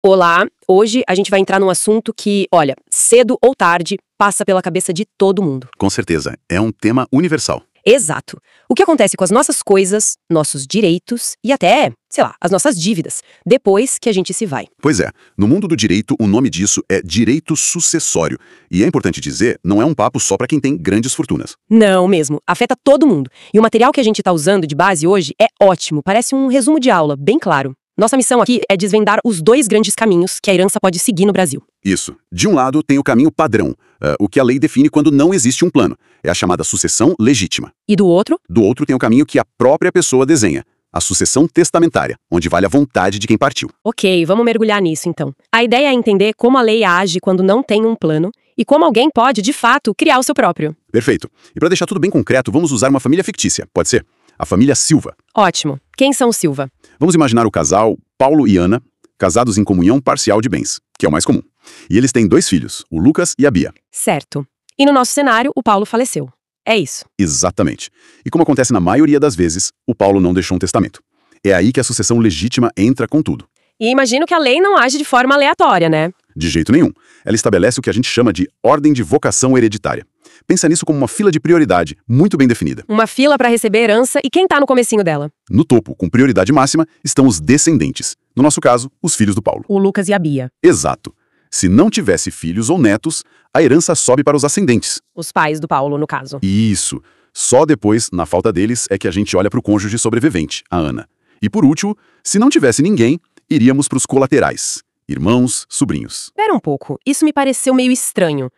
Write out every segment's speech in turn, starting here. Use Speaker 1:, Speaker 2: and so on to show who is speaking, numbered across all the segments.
Speaker 1: Olá, hoje a gente vai entrar num assunto que, olha, cedo ou tarde, passa pela cabeça de todo mundo.
Speaker 2: Com certeza, é um tema universal.
Speaker 1: Exato. O que acontece com as nossas coisas, nossos direitos e até, sei lá, as nossas dívidas, depois que a gente se vai.
Speaker 2: Pois é, no mundo do direito, o nome disso é direito sucessório. E é importante dizer, não é um papo só para quem tem grandes fortunas.
Speaker 1: Não mesmo, afeta todo mundo. E o material que a gente tá usando de base hoje é ótimo, parece um resumo de aula, bem claro. Nossa missão aqui é desvendar os dois grandes caminhos que a herança pode seguir no Brasil.
Speaker 2: Isso. De um lado, tem o caminho padrão, o que a lei define quando não existe um plano. É a chamada sucessão legítima.
Speaker 1: E do outro?
Speaker 2: Do outro, tem o caminho que a própria pessoa desenha, a sucessão testamentária, onde vale a vontade de quem partiu.
Speaker 1: Ok, vamos mergulhar nisso então. A ideia é entender como a lei age quando não tem um plano e como alguém pode, de fato, criar o seu próprio.
Speaker 2: Perfeito. E para deixar tudo bem concreto, vamos usar uma família fictícia, pode ser? A família Silva.
Speaker 1: Ótimo. Quem são os Silva?
Speaker 2: Vamos imaginar o casal Paulo e Ana, casados em comunhão parcial de bens, que é o mais comum. E eles têm 2 filhos, o Lucas e a Bia.
Speaker 1: Certo. E no nosso cenário, o Paulo faleceu. É isso.
Speaker 2: Exatamente. E como acontece na maioria das vezes, o Paulo não deixou um testamento. É aí que a sucessão legítima entra com tudo.
Speaker 1: E imagino que a lei não age de forma aleatória, né?
Speaker 2: De jeito nenhum. Ela estabelece o que a gente chama de ordem de vocação hereditária. Pensa nisso como uma fila de prioridade, muito bem definida.
Speaker 1: Uma fila para receber herança e quem tá no comecinho dela?
Speaker 2: No topo, com prioridade máxima, estão os descendentes. No nosso caso, os filhos do Paulo.
Speaker 1: O Lucas e a Bia.
Speaker 2: Exato. Se não tivesse filhos ou netos, a herança sobe para os ascendentes.
Speaker 1: Os pais do Paulo, no caso.
Speaker 2: Isso. Só depois, na falta deles, é que a gente olha para o cônjuge sobrevivente, a Ana. E por último, se não tivesse ninguém, iríamos para os colaterais. Irmãos, sobrinhos.
Speaker 1: Pera um pouco, isso me pareceu meio estranho.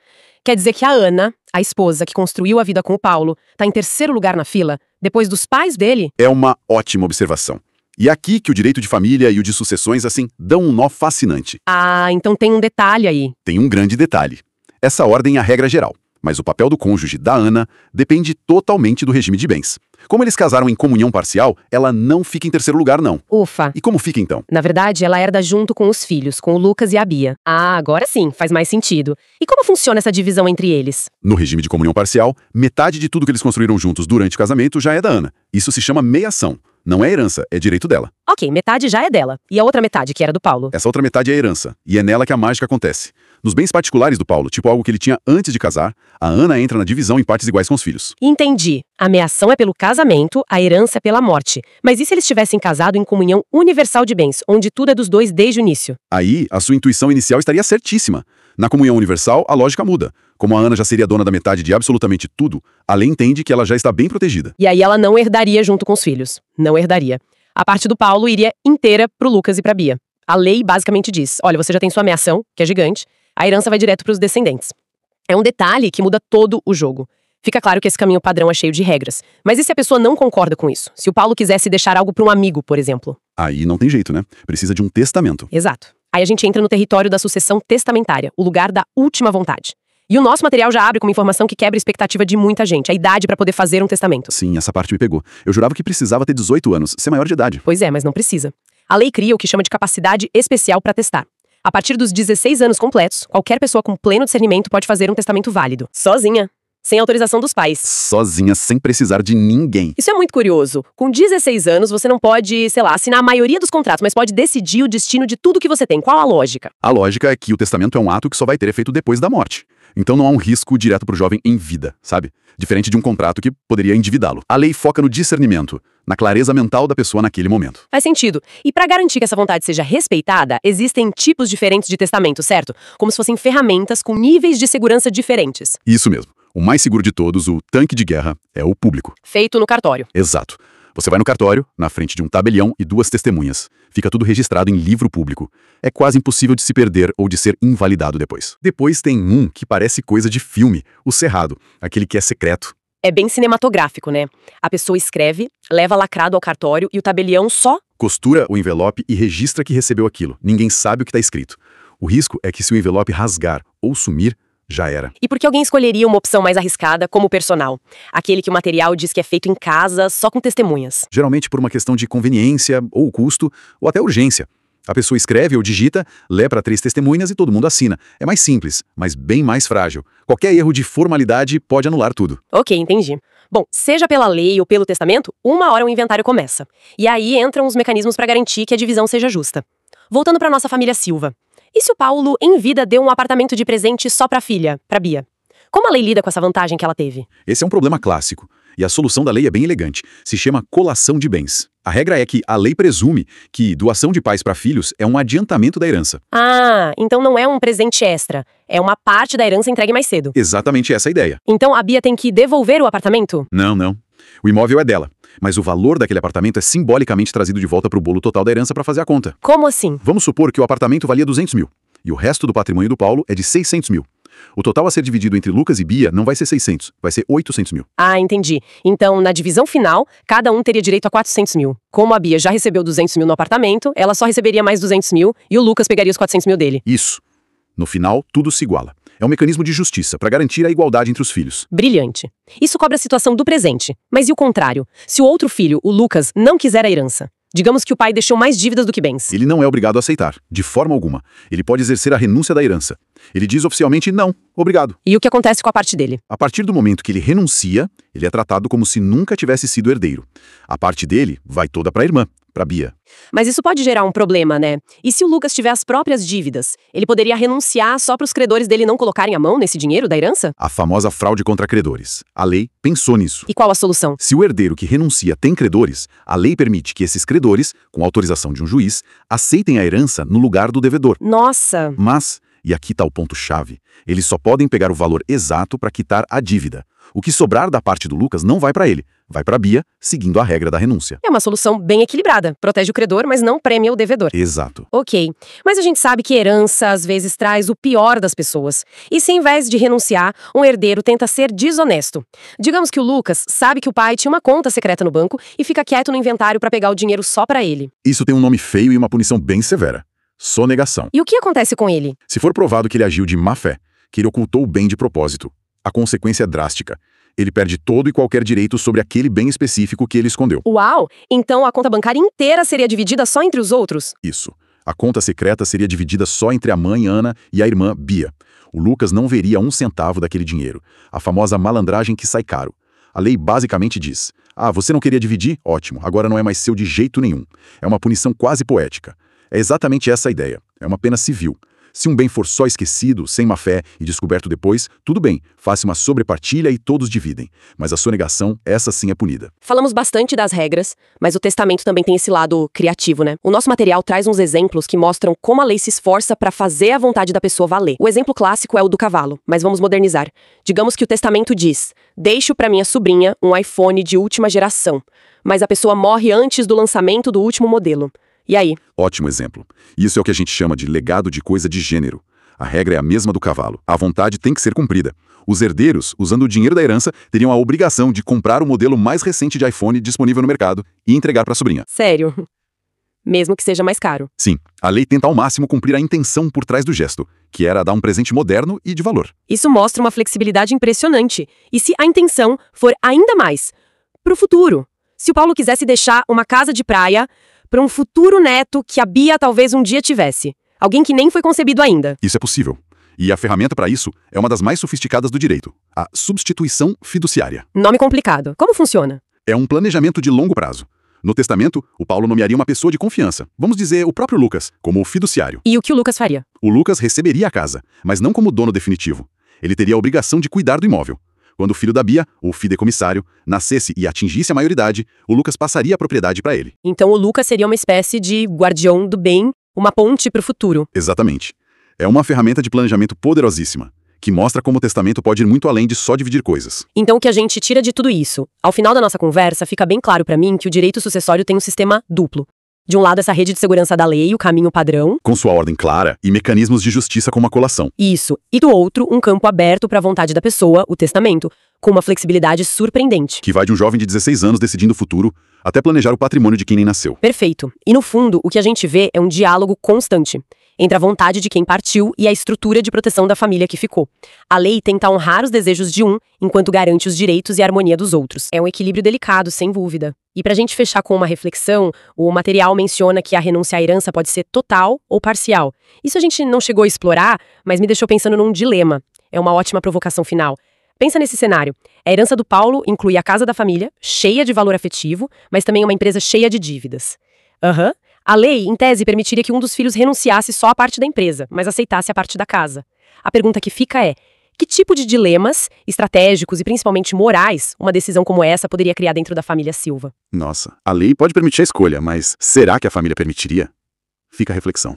Speaker 1: Quer dizer que a Ana, a esposa que construiu a vida com o Paulo, tá em terceiro lugar na fila, depois dos pais dele?
Speaker 2: É uma ótima observação. E é aqui que o direito de família e o de sucessões, assim, dão um nó fascinante.
Speaker 1: Ah, então tem um detalhe aí.
Speaker 2: Tem um grande detalhe. Essa ordem é a regra geral, mas o papel do cônjuge da Ana depende totalmente do regime de bens. Como eles casaram em comunhão parcial, ela não fica em terceiro lugar, não.
Speaker 1: Ufa.
Speaker 2: E como fica, então?
Speaker 1: Na verdade, ela herda junto com os filhos, com o Lucas e a Bia. Ah, agora sim, faz mais sentido. E como funciona essa divisão entre eles?
Speaker 2: No regime de comunhão parcial, metade de tudo que eles construíram juntos durante o casamento já é da Ana. Isso se chama meiação. Não é herança, é direito dela.
Speaker 1: Ok, metade já é dela. E a outra metade, que era do Paulo?
Speaker 2: Essa outra metade é a herança, e é nela que a mágica acontece. Nos bens particulares do Paulo, tipo algo que ele tinha antes de casar, a Ana entra na divisão em partes iguais com os filhos.
Speaker 1: Entendi. A meação é pelo casamento, a herança é pela morte. Mas e se eles tivessem casado em comunhão universal de bens, onde tudo é dos dois desde o início?
Speaker 2: Aí, a sua intuição inicial estaria certíssima. Na comunhão universal, a lógica muda. Como a Ana já seria dona da metade de absolutamente tudo, a lei entende que ela já está bem protegida.
Speaker 1: E aí ela não herdaria junto com os filhos. Não herdaria. A parte do Paulo iria inteira pro Lucas e pra Bia. A lei basicamente diz, olha, você já tem sua meação, que é gigante, a herança vai direto pros descendentes. É um detalhe que muda todo o jogo. Fica claro que esse caminho padrão é cheio de regras. Mas e se a pessoa não concorda com isso? Se o Paulo quisesse deixar algo pra um amigo, por exemplo?
Speaker 2: Aí não tem jeito, né? Precisa de um testamento.
Speaker 1: Exato. Aí a gente entra no território da sucessão testamentária, o lugar da última vontade. E o nosso material já abre com uma informação que quebra a expectativa de muita gente, a idade pra poder fazer um testamento.
Speaker 2: Sim, essa parte me pegou. Eu jurava que precisava ter 18 anos, ser maior de idade.
Speaker 1: Pois é, mas não precisa. A lei cria o que chama de capacidade especial pra testar. A partir dos 16 anos completos, qualquer pessoa com pleno discernimento pode fazer um testamento válido. Sozinha. Sem autorização dos pais.
Speaker 2: Sozinha, sem precisar de ninguém.
Speaker 1: Isso é muito curioso. Com 16 anos, você não pode, sei lá, assinar a maioria dos contratos, mas pode decidir o destino de tudo que você tem. Qual a lógica?
Speaker 2: A lógica é que o testamento é um ato que só vai ter efeito depois da morte. Então não há um risco direto pro jovem em vida, sabe? Diferente de um contrato que poderia endividá-lo. A lei foca no discernimento, na clareza mental da pessoa naquele momento.
Speaker 1: Faz sentido. E pra garantir que essa vontade seja respeitada, existem tipos diferentes de testamento, certo? Como se fossem ferramentas com níveis de segurança diferentes.
Speaker 2: Isso mesmo. O mais seguro de todos, o tanque de guerra, é o público.
Speaker 1: Feito no cartório.
Speaker 2: Exato. Você vai no cartório, na frente de um tabelião e 2 testemunhas. Fica tudo registrado em livro público. É quase impossível de se perder ou de ser invalidado depois. Depois tem um que parece coisa de filme, o cerrado, aquele que é secreto.
Speaker 1: É bem cinematográfico, né? A pessoa escreve, leva lacrado ao cartório e o tabelião só
Speaker 2: costura o envelope e registra que recebeu aquilo. Ninguém sabe o que está escrito. O risco é que se o envelope rasgar ou sumir, já era.
Speaker 1: E por que alguém escolheria uma opção mais arriscada como o personal? Aquele que o material diz que é feito em casa, só com testemunhas.
Speaker 2: Geralmente por uma questão de conveniência, ou custo, ou até urgência. A pessoa escreve ou digita, lê para 3 testemunhas e todo mundo assina. É mais simples, mas bem mais frágil. Qualquer erro de formalidade pode anular tudo.
Speaker 1: Ok, entendi. Bom, seja pela lei ou pelo testamento, uma hora o inventário começa. E aí entram os mecanismos para garantir que a divisão seja justa. voltando para nossa família Silva. E se o Paulo, em vida, deu um apartamento de presente só para a filha, para Bia? Como a lei lida com essa vantagem que ela teve?
Speaker 2: Esse é um problema clássico. E a solução da lei é bem elegante. Se chama colação de bens. A regra é que a lei presume que doação de pais para filhos é um adiantamento da herança.
Speaker 1: Ah, então não é um presente extra. É uma parte da herança entregue mais cedo.
Speaker 2: Exatamente essa a ideia.
Speaker 1: Então a Bia tem que devolver o apartamento?
Speaker 2: Não, não. O imóvel é dela. Mas o valor daquele apartamento é simbolicamente trazido de volta para o bolo total da herança para fazer a conta.
Speaker 1: Como assim?
Speaker 2: Vamos supor que o apartamento valia 200 mil. E o resto do patrimônio do Paulo é de 600 mil. O total a ser dividido entre Lucas e Bia não vai ser 600, vai ser 800 mil.
Speaker 1: Ah, entendi. Então, na divisão final, cada um teria direito a 400 mil. Como a Bia já recebeu 200 mil no apartamento, ela só receberia mais 200 mil e o Lucas pegaria os 400 mil dele.
Speaker 2: Isso. No final, tudo se iguala. É um mecanismo de justiça para garantir a igualdade entre os filhos.
Speaker 1: Brilhante. Isso cobre a situação do presente. Mas e o contrário? Se o outro filho, o Lucas, não quiser a herança? Digamos que o pai deixou mais dívidas do que bens.
Speaker 2: Ele não é obrigado a aceitar, de forma alguma. Ele pode exercer a renúncia da herança. Ele diz oficialmente não, obrigado.
Speaker 1: E o que acontece com a parte dele?
Speaker 2: A partir do momento que ele renuncia, ele é tratado como se nunca tivesse sido herdeiro. A parte dele vai toda para a irmã, para Bia.
Speaker 1: Mas isso pode gerar um problema, né? E se o Lucas tiver as próprias dívidas? Ele poderia renunciar só para os credores dele não colocarem a mão nesse dinheiro da herança?
Speaker 2: A famosa fraude contra credores. A lei pensou nisso.
Speaker 1: E qual a solução?
Speaker 2: Se o herdeiro que renuncia tem credores, a lei permite que esses credores, com autorização de um juiz, aceitem a herança no lugar do devedor.
Speaker 1: Nossa!
Speaker 2: Mas, e aqui está o ponto-chave, eles só podem pegar o valor exato para quitar a dívida. O que sobrar da parte do Lucas não vai para ele, vai para Bia, seguindo a regra da renúncia.
Speaker 1: É uma solução bem equilibrada. Protege o credor, mas não premia o devedor.
Speaker 2: Exato.
Speaker 1: Ok, mas a gente sabe que herança às vezes traz o pior das pessoas. E se, em vez de renunciar, um herdeiro tenta ser desonesto? Digamos que o Lucas sabe que o pai tinha uma conta secreta no banco e fica quieto no inventário para pegar o dinheiro só para ele.
Speaker 2: Isso tem um nome feio e uma punição bem severa. Sonegação.
Speaker 1: E o que acontece com ele?
Speaker 2: Se for provado que ele agiu de má fé, que ele ocultou o bem de propósito, a consequência é drástica. Ele perde todo e qualquer direito sobre aquele bem específico que ele escondeu.
Speaker 1: Uau! Então a conta bancária inteira seria dividida só entre os outros?
Speaker 2: Isso. A conta secreta seria dividida só entre a mãe, Ana, e a irmã, Bia. O Lucas não veria um centavo daquele dinheiro. A famosa malandragem que sai caro. A lei basicamente diz: ah, você não queria dividir? Ótimo, agora não é mais seu de jeito nenhum. É uma punição quase poética. É exatamente essa a ideia. É uma pena civil. Se um bem for só esquecido, sem má fé e descoberto depois, tudo bem, faça uma sobrepartilha e todos dividem. Mas a sonegação, essa sim é punida.
Speaker 1: Falamos bastante das regras, mas o testamento também tem esse lado criativo, né? O nosso material traz uns exemplos que mostram como a lei se esforça para fazer a vontade da pessoa valer. O exemplo clássico é o do cavalo, mas vamos modernizar. Digamos que o testamento diz: deixo para minha sobrinha um iPhone de última geração, mas a pessoa morre antes do lançamento do último modelo. E aí?
Speaker 2: Ótimo exemplo. Isso é o que a gente chama de legado de coisa de gênero. A regra é a mesma do cavalo. A vontade tem que ser cumprida. Os herdeiros, usando o dinheiro da herança, teriam a obrigação de comprar o modelo mais recente de iPhone disponível no mercado e entregar para a sobrinha.
Speaker 1: Sério? Mesmo que seja mais caro.
Speaker 2: Sim, a lei tenta ao máximo cumprir a intenção por trás do gesto, que era dar um presente moderno e de valor.
Speaker 1: Isso mostra uma flexibilidade impressionante. E se a intenção for ainda mais pro futuro? Se o Paulo quisesse deixar uma casa de praia para um futuro neto que a Bia talvez um dia tivesse. Alguém que nem foi concebido ainda.
Speaker 2: Isso é possível. E a ferramenta para isso é uma das mais sofisticadas do direito, a substituição fiduciária.
Speaker 1: Nome complicado. Como funciona?
Speaker 2: É um planejamento de longo prazo. No testamento, o Paulo nomearia uma pessoa de confiança, vamos dizer o próprio Lucas, como o fiduciário.
Speaker 1: E o que o Lucas faria?
Speaker 2: O Lucas receberia a casa, mas não como dono definitivo. Ele teria a obrigação de cuidar do imóvel. Quando o filho da Bia, o fideicomissário, nascesse e atingisse a maioridade, o Lucas passaria a propriedade para ele.
Speaker 1: Então o Lucas seria uma espécie de guardião do bem, uma ponte para o futuro.
Speaker 2: Exatamente. É uma ferramenta de planejamento poderosíssima, que mostra como o testamento pode ir muito além de só dividir coisas.
Speaker 1: Então o que a gente tira de tudo isso? Ao final da nossa conversa, fica bem claro para mim que o direito sucessório tem um sistema duplo. De um lado, essa rede de segurança da lei, o caminho padrão.
Speaker 2: Com sua ordem clara e mecanismos de justiça como a colação.
Speaker 1: Isso. E do outro, um campo aberto para a vontade da pessoa, o testamento, com uma flexibilidade surpreendente.
Speaker 2: Que vai de um jovem de 16 anos decidindo o futuro, até planejar o patrimônio de quem nem nasceu.
Speaker 1: Perfeito. E no fundo, o que a gente vê é um diálogo constante entre a vontade de quem partiu e a estrutura de proteção da família que ficou. A lei tenta honrar os desejos de um, enquanto garante os direitos e a harmonia dos outros. É um equilíbrio delicado, sem dúvida. E pra gente fechar com uma reflexão, o material menciona que a renúncia à herança pode ser total ou parcial. Isso a gente não chegou a explorar, mas me deixou pensando num dilema. É uma ótima provocação final. Pensa nesse cenário. A herança do Paulo inclui a casa da família, cheia de valor afetivo, mas também uma empresa cheia de dívidas. A lei, em tese, permitiria que um dos filhos renunciasse só à parte da empresa, mas aceitasse a parte da casa. A pergunta que fica é: que tipo de dilemas estratégicos e principalmente morais uma decisão como essa poderia criar dentro da família Silva?
Speaker 2: Nossa, a lei pode permitir a escolha, mas será que a família permitiria? Fica a reflexão.